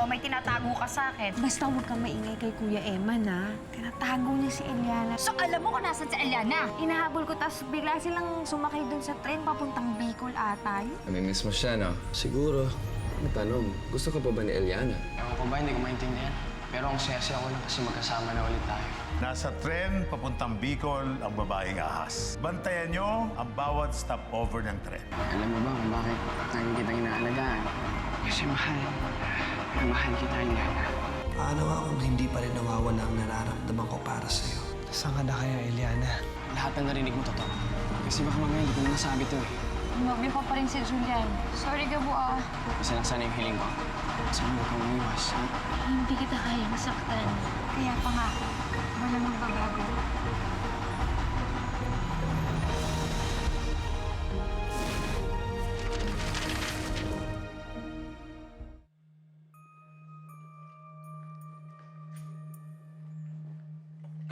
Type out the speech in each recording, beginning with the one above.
o may tinatago ka sa akin. Basta huwag kang maingay kay Kuya Eman, ha? Tinatago niya si Eliana. So alam mo kung nasan si Eliana? Inahabol ko, tapos bigla silang sumakay dun sa tren papuntang Bicol ata. Namimiss mo siya, no? Siguro. Ang tanong, gusto ka pa ba ni Eliana? Ewan ko ba, hindi ko maintindihan. Pero ang saya-saya ko lang kasi magkasama na ulit tayo. Nasa tren papuntang Bicol ang babaeng ahas. Bantayan nyo ang bawat stopover ng tren. Alam mo ba kung bakit tayo kitang inaalagaan? Kasi mahal kita, Eliana. Paano nga kung hindi pa rin nawawala ang nararamdaman ko para sa'yo? Saan ka na kaya, Eliana? Lahat ng narinig mo totoo. Kasi baka mamaya hindi ko na nasabi to eh. Umabli ko pa rin si Julian. Sorry, Gabo, ah. Isa lang sana yung hiling ko. Sana huwag kang umiwas, ha? Hindi kita kaya masaktan. Kaya pa nga, wala magbabago.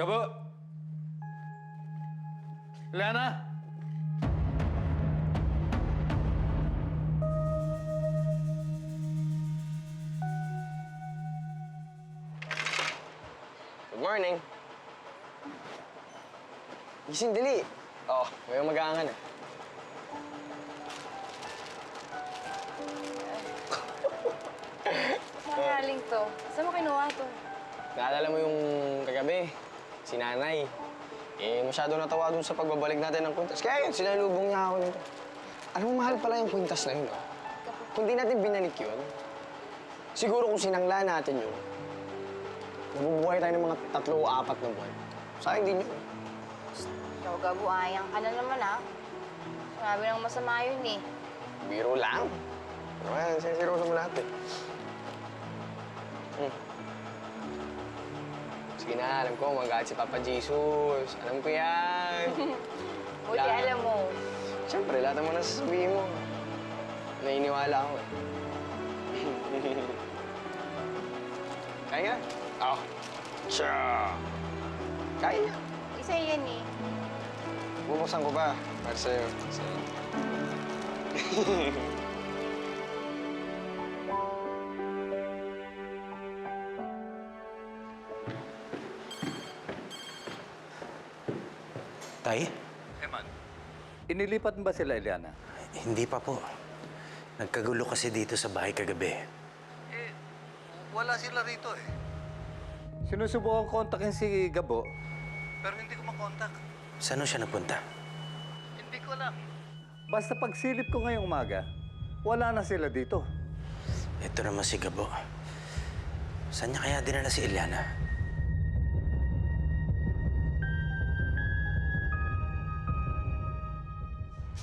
Gabo! Eliana! Good morning. Gising, dali. Oo, ngayon mag-aangan eh. Mahaling to. Saan mo kinuha to? Naalala mo yung kagabi, si Nanay. Masyado natawa dun sa pagbabalik natin ng kwintas. Kaya yun, sinalubong niya ako nito. Alam mo, mahal pala yung kwintas na yun, no? Kung di natin binalik yun, siguro kung sinangla natin yun, nabubuhay tayo ng mga 3 o 4 na buwan. Sayang din yun. Ikaw, Gabo, ayang ka na naman, ha? Sinabi ng masama yun, eh. Biro lang. Naman, seryoso mo lahat, eh. Sige na, alam ko, magalit si Papa Jesus. Alam ko yan. Buti alam mo. Siyempre, lahat naman nasasabihin mo. Nainiwala ako, eh. Kaya nga? Oo. Siya! Kaya. Isa yan, eh. Bubuksan ko ba? Para sa'yo. Sa'yo. Tay? Eman, inilipat mo ba sila, Eliana? Hindi pa po. Nagkagulo kasi dito sa bahay kagabi. Wala sila rito eh. Sinusubukan kontakin si Gabo, pero hindi ko makontak. Saan siya napunta? Hindi ko alam. Basta pagsilip ko ngayong umaga, wala na sila dito. Ito naman si Gabo. Saan niya kaya dinala si Eliana?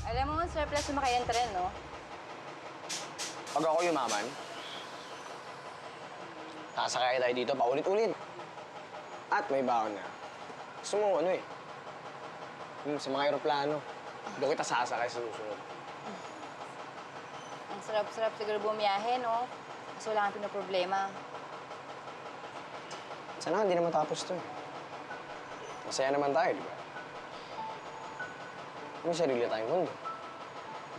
Alam mo, surplus sumakay ang tren, no? Pag ako yumaman, sasakay tayo dito paulit-ulit. At may baon na. Gusto mo, ano eh? Sa mga aeroplano. Doon kita sasakay sa susunod. Ang sarap-sarap siguro bumiyahe, no? Kasi wala kang pinoproblema. Sana hindi naman tapos to eh. Masaya naman tayo, di ba? May sarili tayong mundo.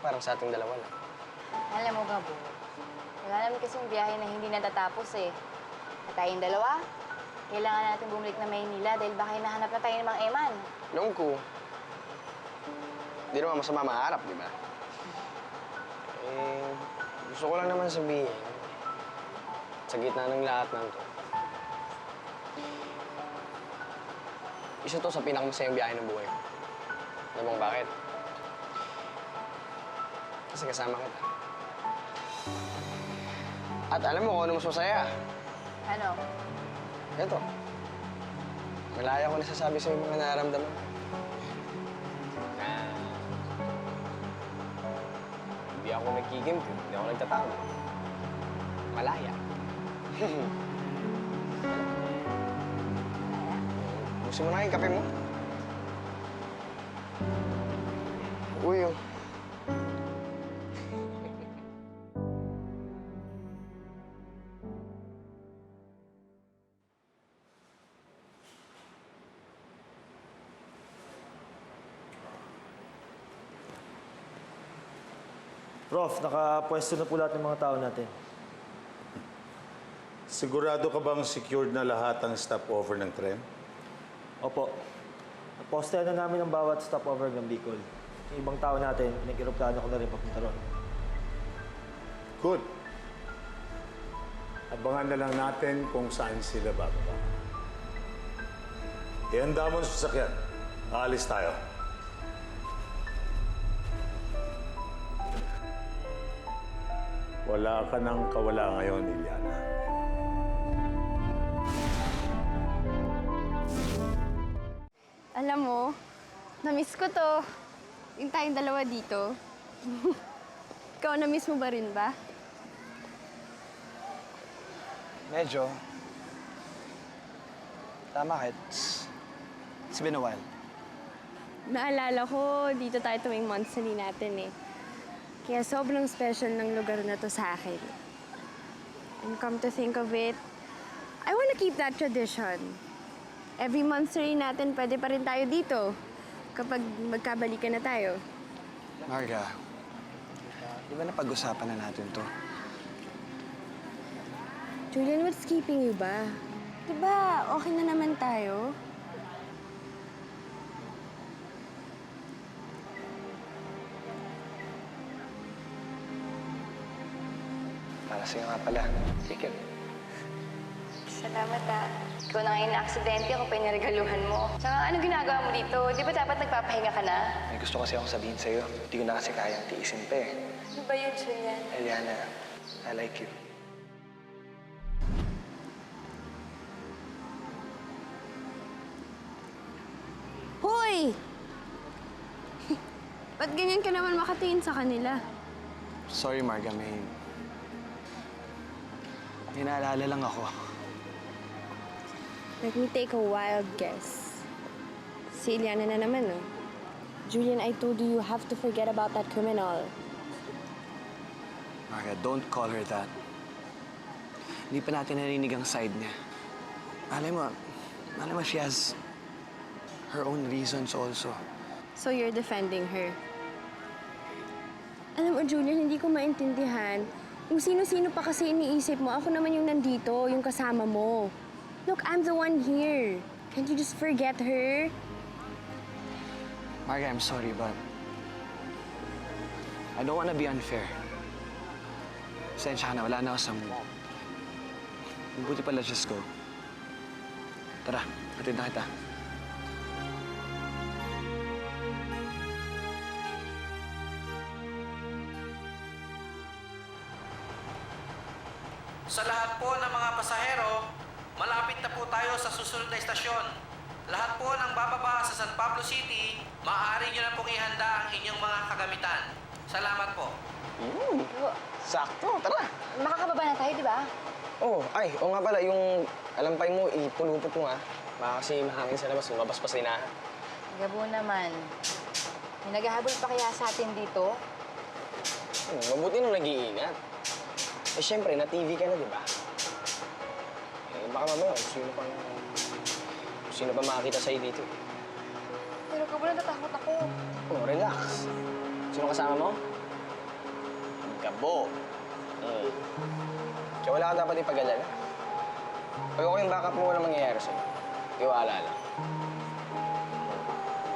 Parang sa ating dalawa lang. Alam mo, Gabo, wala naman kasing biyahe na hindi natatapos, eh. At tayong dalawa, kailangan natin bumalik na Maynila dahil baka hinahanap na tayo ng Mang Eman. Noong ko, di naman masama maharap, di ba? Gusto ko lang naman sabihin, sa gitna ng lahat ng to, isa to sa pinakamasayang biyahe ng buhay ko. Alam mo bakit? Kasi kasama kita. At alam mo kung ano mas masaya? Ano? Ito. Malaya ko nasasabi sa'yo yung mga nararamdaman ko. Na hindi ako nagkikimpi, hindi ako nagtatago. Malaya. Gusto mo na yung kape mo? Uy, oh. Prof, nakapwesto na po lahat ng mga tao natin. Sigurado ka bang secured na lahat ang stopover ng tren? Opo. Napostehan na namin ang bawat stopover ng Bicol. Yung ibang tao natin, nag-iroplano ko na rin papunta ron. Good. Abangan na lang natin kung saan sila bababa. Ihanda mo ang sasakyan. Aalis tayo. Wala ka nang kawala ngayon, Iliana. Alam mo, na-miss ko to. Yung tayong dalawa dito. Ikaw, na-miss mo ba rin ba? Medyo. Tama ka. It's been a while. Naalala ko, dito tayo tuwing monthly natin eh. Kaya sobrang special ng lugar na to sa akin. And come to think of it, I wanna keep that tradition. Every monthly natin, pwede pa rin tayo dito. Kapag magkabalikan na tayo. Marga, di ba napag-usapan na natin to? Julian, what's keeping you ba? Diba, okay na naman tayo? Para sa'yo nga pala. Take it. Salamat Ikaw na ngayon na-aksidente, ako pa yung naregaluhan mo. Tsaka ano ginagawa mo dito? Di ba dapat nagpapahinga ka na? May gusto kasi akong sabihin sa'yo. Hindi ko na kasi kayang tiisin pa eh. Ano ba yun, Julian? Eliana, I like you. Hoy! Ba't ganyan ka naman makatingin sa kanila? Sorry, Marga, may naalala lang ako. Let me take a wild guess. Si Iliana na naman, no? Julian, I told you have to forget about that criminal. Marga, don't call her that. Hindi pa natin narinig ang side niya. Malay mo, she has her own reasons also. So you're defending her? Alam mo, Julian, hindi ko maintindihan. Kung sino-sino pa kasi iniisip mo, ako naman yung nandito, yung kasama mo. Look, I'm the one here. Can't you just forget her? Marga, I'm sorry, but I don't wanna be unfair. Pasensya ka na, wala na ako sa mood. Mabuti pala, just go. Tara, hatid na kita. Sa lahat po ng mga pasahero, malapit na po tayo sa susunod na istasyon. Lahat po ng bababa sa San Pablo City, maaari nyo na pong ihanda ang inyong mga kagamitan. Salamat po. Sakto, tara. Makakababa na tayo, di ba? Oo nga pala, yung alampay mo, ipulupot mo ha. Baka kasi mahangin sa labas, lumabas pa sa inahan. Gabo naman. May naghahabol pa kaya sa atin dito? Mabuti nung nag-iingat. Eh, syempre, na-TV ka na, di ba? Eh, baka mamaya, sino pa makakita sa'yo dito. Pero Gabo, natatakot ako. Oh, relax. Sino kasama mo? Gabo. Kaya wala ka dapat ipag-alala. Pag ako yung backup mo, walang mangyayari sa'yo. Iwala lang.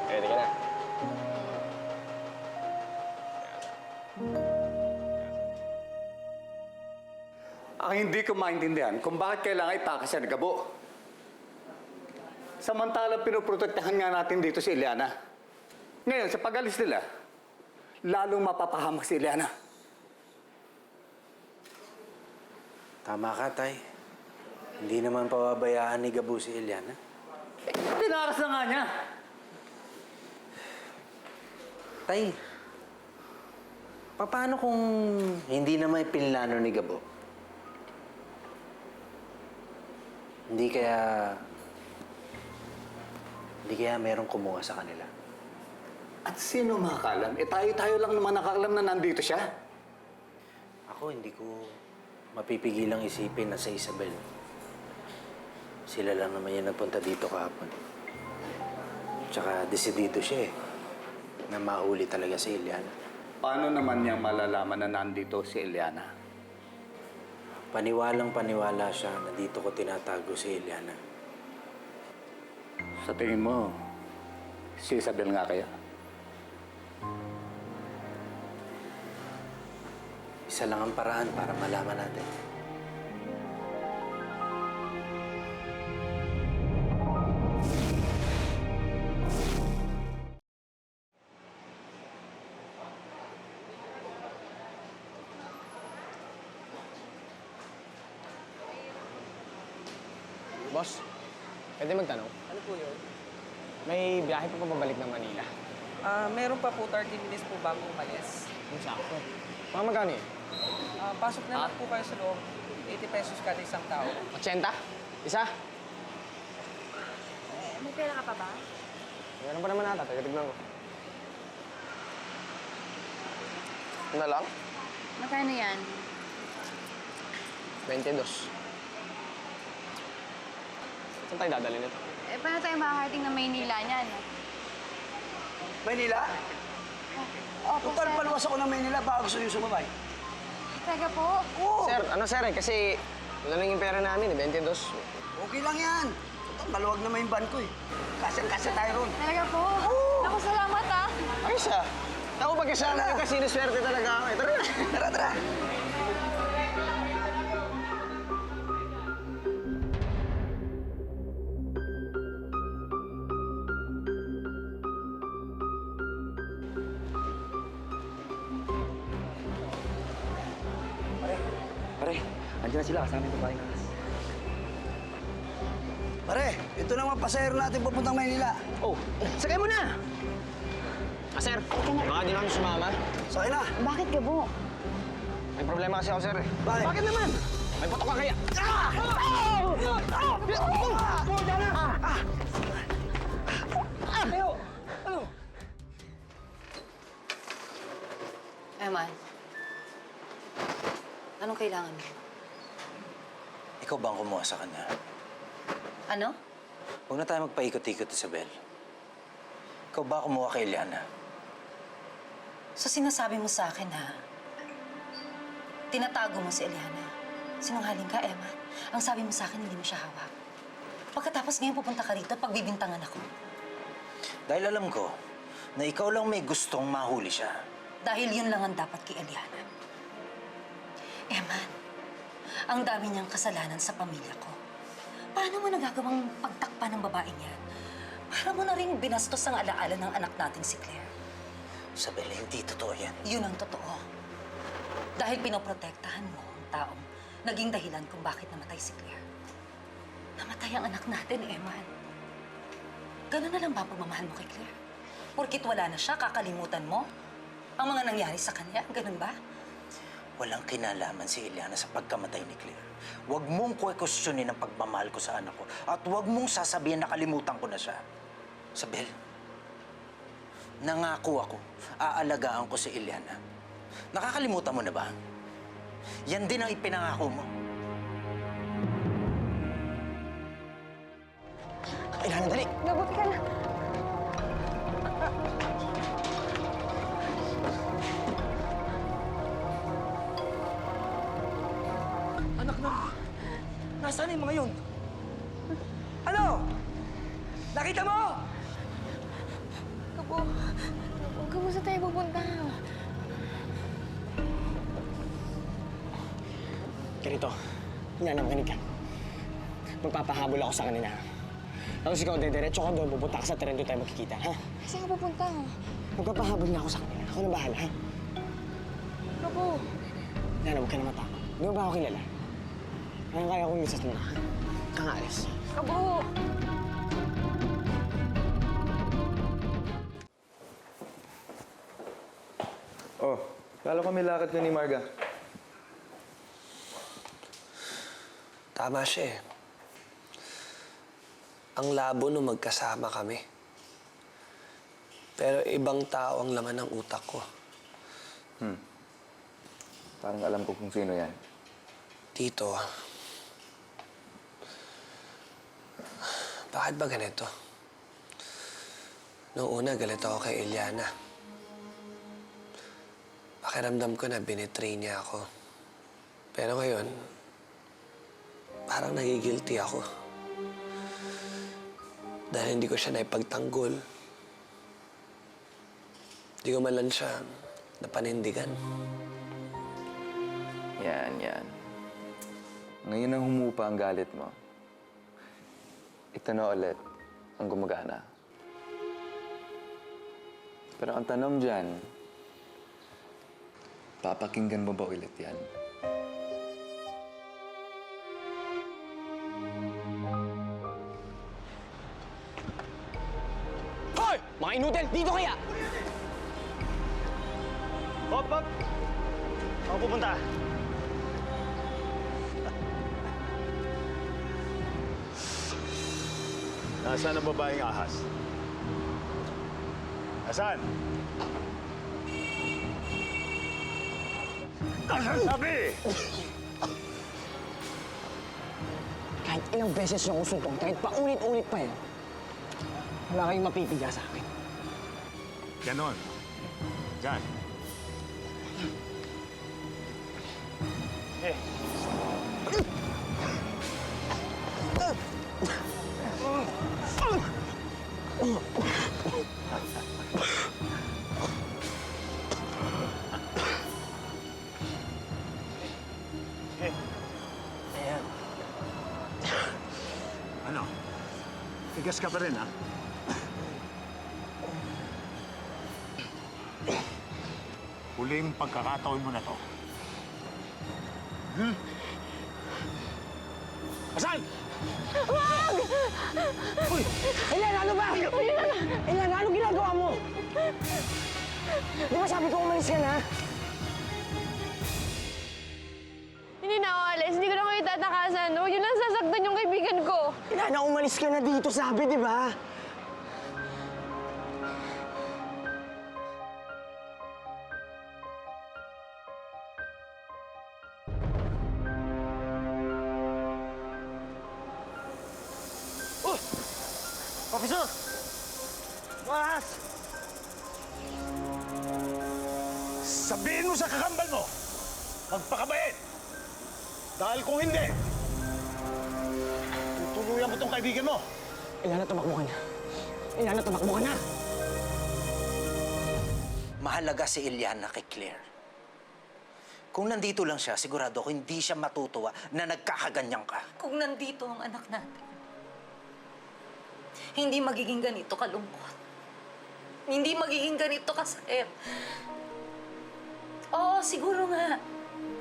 Ready ka na? Ang hindi ko maintindihan kung bakit kailangan itakas siya ng Gabo. Samantalang pinoprotektahan nga natin dito si Iliana. Ngayon, sa pag-alis nila, lalong mapapahamak si Iliana. Tama ka, Tay. Hindi naman pababayaan ni Gabo si Iliana. Tinakas na nga niya. Tay, paano kung hindi naman pinlano ni Gabo? Hindi kaya merong kumuha sa kanila. At sino makakalam? Eh tayo lang naman nakakalam na nandito siya. Ako, hindi ko mapipigilang isipin na sa Isabel. Sila lang naman yung nagpunta dito kahapon. Tsaka desidido siya na mahuli talaga si Iliana. Paano naman niyang malalaman na nandito si Iliana? Paniwalang-paniwala siya na dito ko tinatago si Eliana. Sa tingin mo, si Isabel nga kaya? Isa lang ang paraan para malaman natin. Boss, pwede magtanong? Ano po yun? May biyahe pa pabalik ng Manila. Meron pa po 30 minutes po bago umalis. Yung sakto. Mga magkano yun? Pasok na lang po kayo sa loob. 80 pesos kada isang tao. 80? Isa? May pera ka pa ba? Meron pa naman ata. Tagatignan ko. Ano lang? Magkano yan? 22. Saan tayo dadali nito? Eh, paano tayo makakarating ng Maynila niyan? Maynila? Opo, Total, sir. paluwas ako ng Maynila baka gusto niyo sumabay. Teka po. Oo, Sir, kasi wala lang yung pera namin, 22. okay lang yan. Total, maluwag naman yung van ko eh. Kasyang-kasya tayo ron. Talaga po? Naku, salamat ah. Ayos ah. Ako pagkasama Tara. ka kasi sinuswerte talaga ako eh. Tara na. Tara, tara. Pare, andiyan na sila kasama yung babaeng ahas. Pare, ito naman pasahero natin papuntang Maynila. Oh, sakay mo na! Sir, baka di namin sumama. Sakay na. Bakit ka po? May problema kasi ako, sir eh. Bakit? naman? May putok ka kaya. Eman, anong kailangan mo? Ikaw ba ang kumuha sa kanya? Ano? Huwag na tayo magpaikot-ikot, Isabel. Ikaw ba kumuha kay Eliana? So sinasabi mo sa akin, ha? Tinatago mo si Eliana. Sinungaling ka, Eman. Ang sabi mo sa akin, hindi mo siya hawak. Pagkatapos ngayon pupunta ka rito at pagbibintangan ako. Dahil alam ko na ikaw lang may gustong mahuli siya. Dahil yun lang ang dapat kay Eliana. Eman, ang dami niyang kasalanan sa pamilya ko. Paano mo nagagawang pagtakpan ng babaeng yan? Para mo na rin binastos ang alaala ng anak nating si Claire. Isabel, hindi totoo yan. Yun ang totoo. Dahil pinoprotektahan mo ang taong naging dahilan kung bakit namatay si Claire. Namatay ang anak natin, Eman. Ganun na lang ba ang pagmamahal mo kay Claire? Porkit wala na siya, kakalimutan mo ang mga nangyari sa kanya. Ganun ba? Walang kinalaman si Eliana sa pagkamatay ni Claire. Huwag mong kwestiyonin ang pagmamahal ko sa anak ko at huwag mong sasabihin na kalimutan ko na siya. Isabel, nangako ako, aalagaan ko si Eliana. Nakakalimutan mo na ba? Yan din ang ipinangako mo. Eliana, dali! Mabuti ka na. Anak na. Nasaan yung mga yun? Ano? Nakita mo? Kapo, kamusta tayo pupunta? Ganito, Eliana, makinig ka. Magpapahabol ako sa kanila. Tapos ikaw, diretso ka doon, pupunta ka sa tren, doon tayo magkikita, ha? Saan ka pupunta? Magpapahabol na ako sa kanila. Ako na bahala, ha? Kapo, Eliana, huwag ka na matakot. Di mo ba ako kilala? Kaya kong isa na. Kang alis. kapo. Oh, kala ko may lakad ka ni Marga. Tama siya eh. Ang labo nung magkasama kami. Pero ibang tao ang laman ng utak ko. Parang alam ko kung sino yan. Tito, bakit ba ganito? Noong una, galit ako kay Eliana. Pakiramdam ko na binitray niya ako. Pero ngayon, parang nagigilty ako. Dahil hindi ko siya naipagtanggol. Hindi ko man lang siya napanindigan. Yan. Ngayon na humupa ang galit mo. Ito na ulit ang gumagana. Pero ang tanong dyan, papakinggan mo ba ulit yan? Hoy! Mga inudel, dito kaya! Hop! Saan pupunta? Nasaan ang babaeng ahas? Nasaan? Nasaan sabi? Kahit ilang beses yung usuntong, kahit paulit-ulit pa yan, wala kayong mapipiga sa akin. Ganon. Diyan. Ano? Tigas ka pa rin, ha? Huling pagkakataon mo na to. Asan? Eliana, ano ba? Eliana, ano ginagawa mo? Di ba sabi ko umalis ka na? Hindi na ako alis. Hindi ko na kayo tatakasan. Huwag yun lang sasaktan yung kaibigan ko. Eliana, umalis ka na dito, sabi, di ba? Officer! Mas! Sabihin mo sa kakambal mo, magpakabait! Dahil kung hindi, tutuluyan ko tong kaibigan mo. Eliana, tumakbo ka na. Eliana, tumakbo ka na! Mahalaga si Eliana kay Claire. Kung nandito lang siya, sigurado ako hindi siya matutuwa na nagkakaganyan ka. Kung nandito ang anak natin, hindi magiging ganito kalungkot. Hindi magiging ganito kasakit. Oo, siguro nga.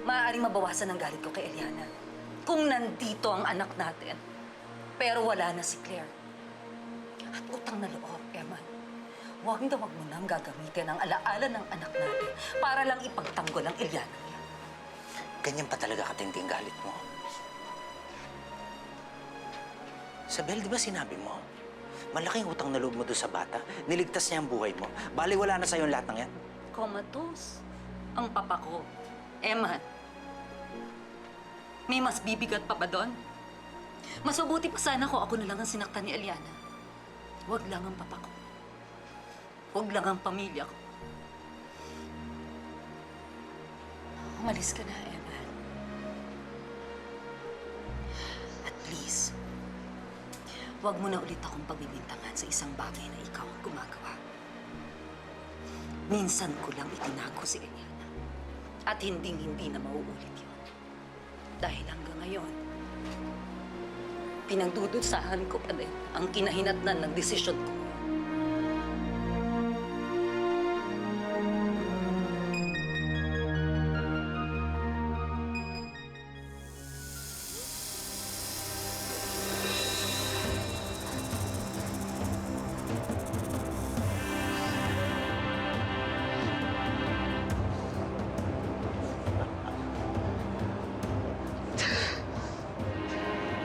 Maaaring mabawasan ang galit ko kay Eliana. Kung nandito ang anak natin, pero wala na si Claire. At utang na loob, Eman. Huwag mo nang gagamitin ang alaala ng anak natin para lang ipagtanggol ang Eliana niya. Ganyan pa talaga katindi ang galit mo. Sabel, di ba sinabi mo? Malaking utang na loob mo doon sa bata. Niligtas niya ang buhay mo. Bali, wala na sa'yo ang lahat ng yan. Comatose ang papa ko. Eman, may mas bibigat pa ba doon? Mas mabuti pa sana kung ako na lang ang sinaktan ni Eliana. Huwag lang ang papa ko. Huwag lang ang pamilya ko. Umalis ka na, Eman. At please, huwag mo na ulit akong pagbibintangan sa isang bagay na ikaw ang gumagawa. Minsan ko lang itinago si Eliana. At hinding-hindi na mauulit yun. Dahil hanggang ngayon, pinagdudusahan ko pa din ang kinahinatnan ng desisyon ko.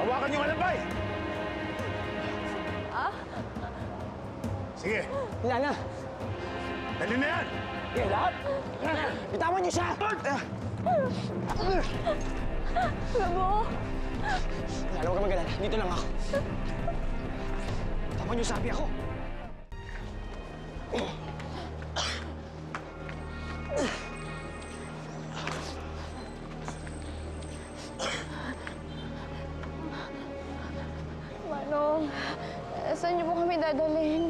Hawakan yung alambay! Sige, Eliana! dali na yan! Okay, lahat! Bitawan niyo siya! Gabo! Eliana, huwag ka mag-alala. Dito lang ako. Bitawan niyo, sabi ako! Saan niyo po kami dadalhin?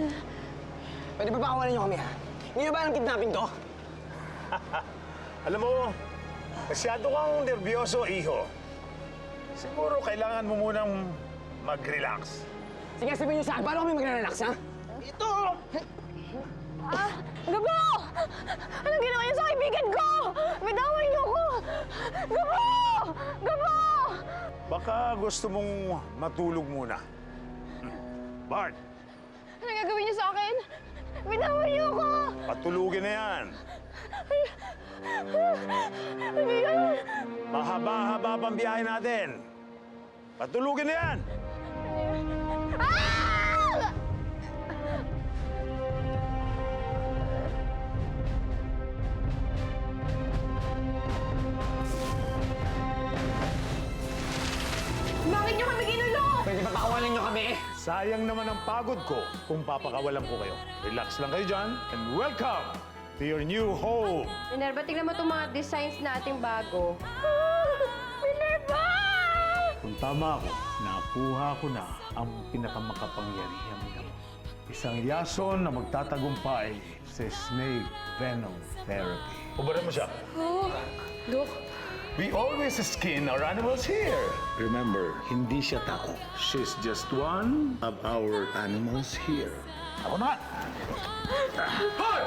Pwede ba pakawalan niyo kami, ha? Hindi niyo ba alam kidnapping to? Alam mo, masyado kang nervyoso, iho. Siguro kailangan mo munang mag-relax. Sige, sabihin niyo saan. Paano kami magre-relax, ha? Ito! Gabo! Anong ginawa niyo sa kaibigan ko? Bitawan niyo ko! Gabo! Gabo! Baka gusto mong matulog muna. Bart, Anong gagawin niyo sa akin? Bitawan niyo ko! patulugin na yan. Ano yan? Mahaba-haba pang biyahe natin. Patulugin na yan! Ah! Bakit niyo kami ginulo? Pwede ba pakawalan niyo kami? Sayang naman ang pagod ko kung papakawalan ko kayo. Relax lang kayo dyan and welcome to your new home. Minerva, tingnan mo itong mga designs nating bago. Minerva! Kung tama ako, nakuha ko na ang pinakamakapangyarihang gamot. Isang yason na magtatagumpay sa snake venom therapy. Ubaran mo siya. Dok, We always skin our animals here. Remember, hindi siya tao. She's just one of our animals here. Ako na! Hoy!